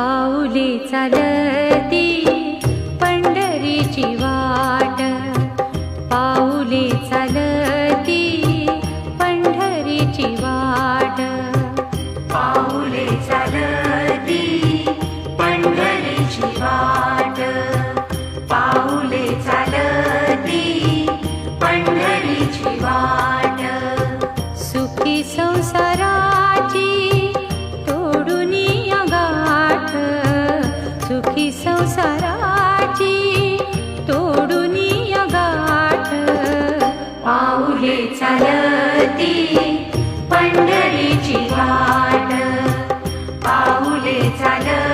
पाऊले चालती पंढरीची वाट, पाऊले चालती पंढरीची वाट, पाऊले चालती पंढरीची वाट, पाऊले चालती पंढरीची वाट. सुखी संसाराची तोडुनी गाठ, सुखी संसाराची तोडुनी गाठ, पाऊले चालती पंढरीची वाट, पाऊले चालती